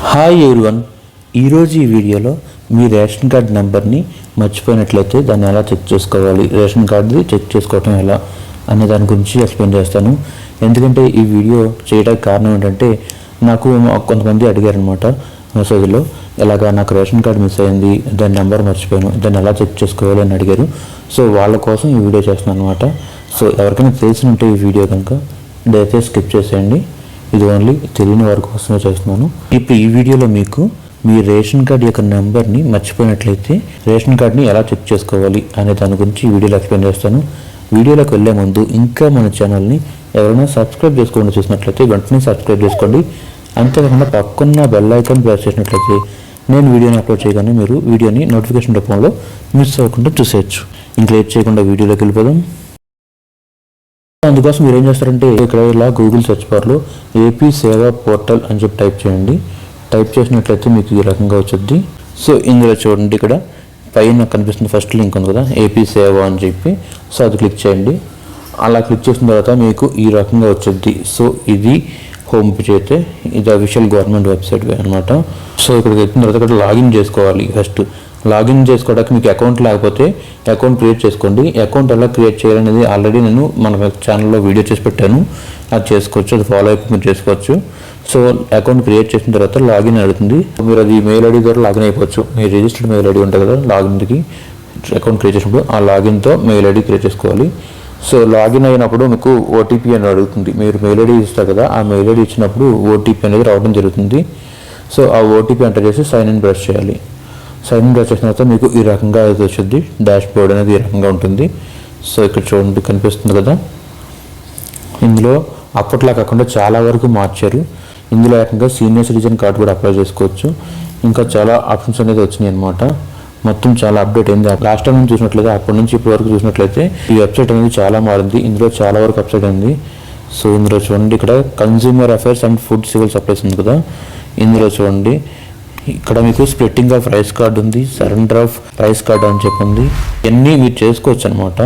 Hi everyone, ఈరోజు ఈ వీడియోలో మీ రేషన్ కార్డ్ నెంబర్ని మర్చిపోయినట్లయితే దాన్ని ఎలా చెక్ చేసుకోవాలి, రేషన్ కార్డుది చెక్ చేసుకోవటం ఎలా అనే దాని గురించి ఎక్స్ప్లెయిన్ చేస్తాను. ఎందుకంటే ఈ వీడియో చేయడానికి కారణం ఏంటంటే నాకు కొంతమంది అడిగారనమాట మెసేజ్లో, ఇలాగా నాకు రేషన్ కార్డు మిస్ అయింది, దాని నెంబర్ మర్చిపోయాను, దాన్ని ఎలా చెక్ చేసుకోవాలి అని అడిగారు. సో వాళ్ళ కోసం ఈ వీడియో చేస్తున్నాను అనమాట. సో ఎవరికైనా తెలిసి ఉంటే ఈ వీడియో కనుక దయచేసి స్కిప్ చేసేయండి. ఇది ఓన్లీ తెలియని వారి కోసమే చేస్తున్నాను. ఇప్పుడు ఈ వీడియోలో మీకు మీ రేషన్ కార్డ్ యొక్క నెంబర్ని మర్చిపోయినట్లయితే రేషన్ కార్డ్ని ఎలా చెక్ చేసుకోవాలి అనే దాని గురించి ఈ వీడియోలో ఎక్స్ప్లెయిన్ చేస్తాను. వీడియోలోకి వెళ్ళే ముందు ఇంకా మన ఛానల్ని ఎవరైనా సబ్స్క్రైబ్ చేసుకోకుండా చూసినట్లయితే వెంటనే సబ్స్క్రైబ్ చేసుకోండి. అంతేకాకుండా పక్కన్న బెల్ ఐకాన్ ప్రెస్ చేసినట్లయితే నేను వీడియోని అప్లోడ్ చేయగానే మీరు వీడియోని నోటిఫికేషన్ రూపంలో మిస్ అవ్వకుండా చూసేయచ్చు. ఇంకా లేట్ చేయకుండా వీడియోలోకి వెళ్ళిపోదాం. అందుకోసం మీరు ఏం చేస్తారంటే ఇక్కడ ఇలా గూగుల్ సెర్చ్ బార్లో ఏపీ సేవా పోర్టల్ అని చెప్పి టైప్ చేయండి. టైప్ చేసినట్లయితే మీకు ఈ రకంగా వచ్చుద్ది. సో ఇందులో చూడండి, ఇక్కడ పైన కనిపిస్తున్న ఫస్ట్ లింక్ ఉంది కదా, ఏపీ సేవ అని చెప్పి. సో అది క్లిక్ చేయండి. అలా క్లిక్ చేసిన తర్వాత మీకు ఈ రకంగా వచ్చుద్ది. సో ఇది హోమ్ పేజ్ అయితే, ఇది అఫీషియల్ గవర్నమెంట్ వెబ్సైట్ అనమాట. సో ఇక్కడికి వచ్చిన తర్వాత ఇక్కడ లాగిన్ చేసుకోవాలి. ఫస్ట్ లాగిన్ చేసుకోవడానికి మీకు అకౌంట్ లేకపోతే అకౌంట్ క్రియేట్ చేసుకోండి. అకౌంట్ ఎలా క్రియేట్ చేయాలనేది ఆల్రెడీ నేను మన ఛానల్లో వీడియో చేసి పెట్టాను, అది చేసుకోవచ్చు, అది ఫాలో అయిపోయి మీరు చేసుకోవచ్చు. సో అకౌంట్ క్రియేట్ చేసిన తర్వాత లాగిన్ అడుగుతుంది. మీరు అది మెయిల్ ఐడి ద్వారా లాగిన్ అయిపోవచ్చు. మీరు రిజిస్టర్డ్ మెయిల్ ఐడి ఉంటుంది కదా, లాగిన్కి అకౌంట్ క్రియేట్ చేసినప్పుడు ఆ లాగిన్తో మెయిల్ ఐడి క్రియేట్ చేసుకోవాలి. సో లాగిన్ అయినప్పుడు మీకు ఓటీపీ అని అడుగుతుంది. మీరు మెయిల్ ఐడి ఇస్తారు కదా, ఆ మెయిల్ ఐడి ఇచ్చినప్పుడు ఓటీపీ అనేది రావడం జరుగుతుంది. సో ఆ ఓటీపీ ఎంటర్ చేసి సైన్ ఇన్ ప్రెస్ చేయాలి. సైన్ ఇన్ ప్రెస్ చేసిన తర్వాత మీకు ఈ రకంగా అయితే వచ్చింది. డాష్ బోర్డ్ అనేది ఈ రకంగా ఉంటుంది. సో ఇక్కడ చూడండి, కనిపిస్తుంది కదా. ఇందులో అప్పట్లో కాకుండా చాలా వరకు మార్చారు. ఇందులో ఏకంగా సీనియర్ సిటిజన్ కార్డు కూడా అప్లై చేసుకోవచ్చు. ఇంకా చాలా ఆప్షన్స్ అనేది వచ్చినాయి అనమాట. మొత్తం చాలా అప్డేట్ అయింది. లాస్ట్ టైం నుంచి చూసినట్లయితే అప్పటి నుంచి ఇప్పటి వరకు చూసినట్లయితే ఈ వెబ్సైట్ అనేది చాలా మారింది. ఇందులో చాలా వరకు వెబ్సైట్ ఉంది. సో ఇందులో చూడండి, ఇక్కడ consumer affairs and food civil supplies ఉంది కదా, ఇందులో చూడండి ఇక్కడ మీకు స్ప్లిట్టింగ్ ఆఫ్ రైస్ కార్డ్ ఉంది, సరెండర్ ఆఫ్ రైస్ కార్డ్ అని చెప్పింది. ఇవన్నీ మీరు చేసుకోవచ్చు అనమాట.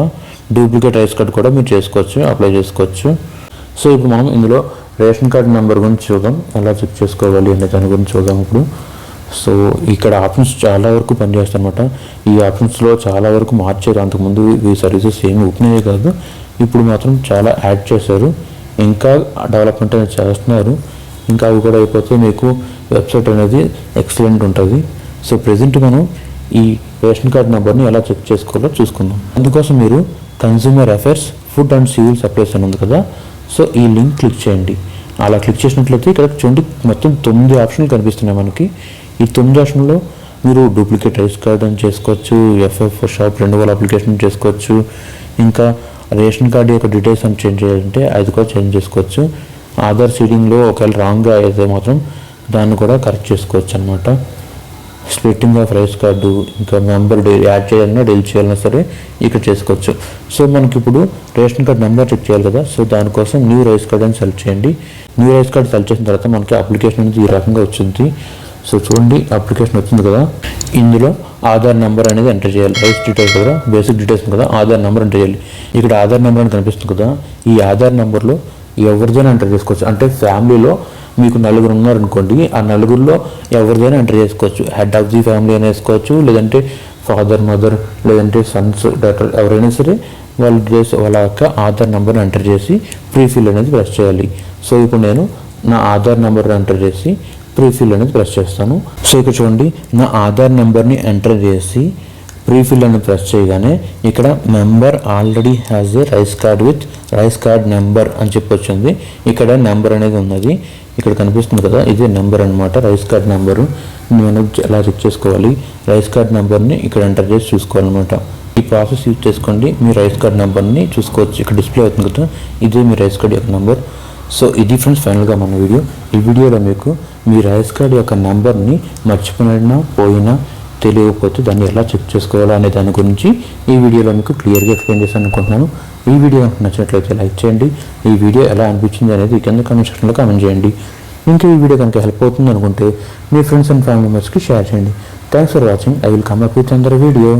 డూప్లికేట్ రైస్ కార్డ్ కూడా మీరు చేసుకోవచ్చు, అప్లై చేసుకోవచ్చు. సో ఇప్పుడు మనం ఇందులో రేషన్ కార్డ్ నెంబర్ గురించి చూద్దాం, ఎలా చెక్ చేసుకోవాలి అనే దాని గురించి చూద్దాం ఇప్పుడు. సో ఇక్కడ ఆప్షన్స్ చాలా వరకు పనిచేస్తాయి అనమాట. ఈ ఆప్షన్స్లో చాలా వరకు మార్చారు. అంతకుముందు ఈ సర్వీసెస్ ఏమి ఉపయోగమే కాదు, ఇప్పుడు మాత్రం చాలా యాడ్ చేశారు. ఇంకా డెవలప్మెంట్ అనేది చేస్తున్నారు. ఇంకా అవి కూడా అయిపోతే మీకు వెబ్సైట్ అనేది ఎక్సలెంట్ ఉంటుంది. సో ప్రెజెంట్ మనం ఈ రేషన్ కార్డ్ నెంబర్ని ఎలా చెక్ చేసుకోవాలో చూసుకుందాం. అందుకోసం మీరు consumer affairs food and civil supplies అని ఉంది కదా, సో ఈ లింక్ క్లిక్ చేయండి. అలా క్లిక్ చేసినట్లయితే ఇక్కడ చూడండి, మొత్తం 9 ఆప్షన్లు కనిపిస్తున్నాయి మనకి. ఈ 9 ఆప్షన్లో మీరు డూప్లికేట్ రైస్ కార్డ్ అని చేసుకోవచ్చు, ఎఫ్ఎఫ్ షాప్ రెన్యువల్ అప్లికేషన్ చేసుకోవచ్చు, ఇంకా రేషన్ కార్డు యొక్క డీటెయిల్స్ అని చేంజ్ చేయాలంటే అది కూడా చేంజ్ చేసుకోవచ్చు. ఆధార్ సీడింగ్లో ఒకవేళ రాంగ్గా అయితే మాత్రం దాన్ని కూడా కరెక్ట్ చేసుకోవచ్చు అనమాట. స్ప్లిట్టింగ్ ఆఫ్ రైస్ కార్డు, ఇంకా మెంబర్ యాడ్ చేయాలన్నా డెలిట్ చేయాలన్నా సరే ఇక్కడ చేసుకోవచ్చు. సో మనకి ఇప్పుడు రేషన్ కార్డ్ నెంబర్ చెక్ చేయాలి కదా, సో దానికోసం న్యూ రైస్ కార్డ్ అని సెలెక్ట్ చేయండి. న్యూ రైస్ కార్డ్ సెలెక్ట్ చేసిన తర్వాత మనకి అప్లికేషన్ అనేది ఈ రకంగా వచ్చింది. సో చూడండి, అప్లికేషన్ వచ్చింది కదా, ఇందులో ఆధార్ నెంబర్ అనేది ఎంటర్ చేయాలి. రైస్ డీటెయిల్స్ కదా, బేసిక్ డీటెయిల్స్ కదా, ఆధార్ నెంబర్ ఎంటర్ చేయాలి. ఇక్కడ ఆధార్ నెంబర్ అని కనిపిస్తుంది కదా, ఈ ఆధార్ నెంబర్లో ఎవరిదైనా ఎంటర్ చేసుకోవచ్చు. అంటే ఫ్యామిలీలో మీకు 4 ఉన్నారనుకోండి, ఆ 4లో ఎవరిదైనా ఎంటర్ చేసుకోవచ్చు. హెడ్ ఆఫ్ ది ఫ్యామిలీ అని వేసుకోవచ్చు, లేదంటే ఫాదర్, మదర్, లేదంటే సన్స్, డాటర్, ఎవరైనా సరే వాళ్ళ యొక్క ఆధార్ నెంబర్ని ఎంటర్ చేసి ప్రీఫిల్ అనేది ప్రెస్ చేయాలి. సో ఇప్పుడు నేను నా ఆధార్ నెంబర్ ఎంటర్ చేసి ప్రీఫిల్ అనేది ప్రెస్ చేస్తాను. సో ఇక్కడ చూడండి, నా ఆధార్ నెంబర్ని ఎంటర్ చేసి ప్రీఫిల్ అని ప్రెస్ చేయగానే ఇక్కడ member already has a rice card with rice card number అని చెప్పి వచ్చింది. ఇక్కడ నెంబర్ అనేది ఉన్నది, ఇక్కడ కనిపిస్తుంది కదా, ఇదే నెంబర్ అనమాట, రైస్ కార్డ్ నెంబరు. మనం ఎలా చెక్ చేసుకోవాలి, రైస్ కార్డ్ నెంబర్ని ఇక్కడ ఎంటర్ చేసి చూసుకోవాలన్నమాట. ఈ ప్రాసెస్ యూజ్ చేసుకోండి, మీ రైస్ కార్డ్ నెంబర్ని చూసుకోవచ్చు. ఇక్కడ డిస్ప్లే అవుతుంది కదా, ఇదే మీ రైస్ కార్డ్ యొక్క నెంబర్. సో ఇది ఫ్రెండ్స్ ఫైనల్గా మన వీడియో. ఈ వీడియోలో మీకు మీ రైస్ కార్డ్ యొక్క నెంబర్ని మర్చిపోయినా పోయినా తెలియకపోతే దాన్ని ఎలా చెక్ చేసుకోవాలో అనే దాని గురించి ఈ వీడియోలో మీకు క్లియర్గా ఎక్స్ప్లెయిన్ చేస్తాను అనుకుంటున్నాను. ఈ వీడియో కనుక నచ్చినట్లయితే లైక్ చేయండి. ఈ వీడియో ఎలా అనిపించింది అనేది కింద కామెంట్ సెక్షన్లో కామెంట్ చేయండి. ఇంకా ఈ వీడియో కనుక హెల్ప్ అవుతుంది అనుకుంటే మీ ఫ్రెండ్స్ అండ్ ఫ్యామిలీ మెంబర్స్కి షేర్ చేయండి. Thanks for watching. I will come up with another video.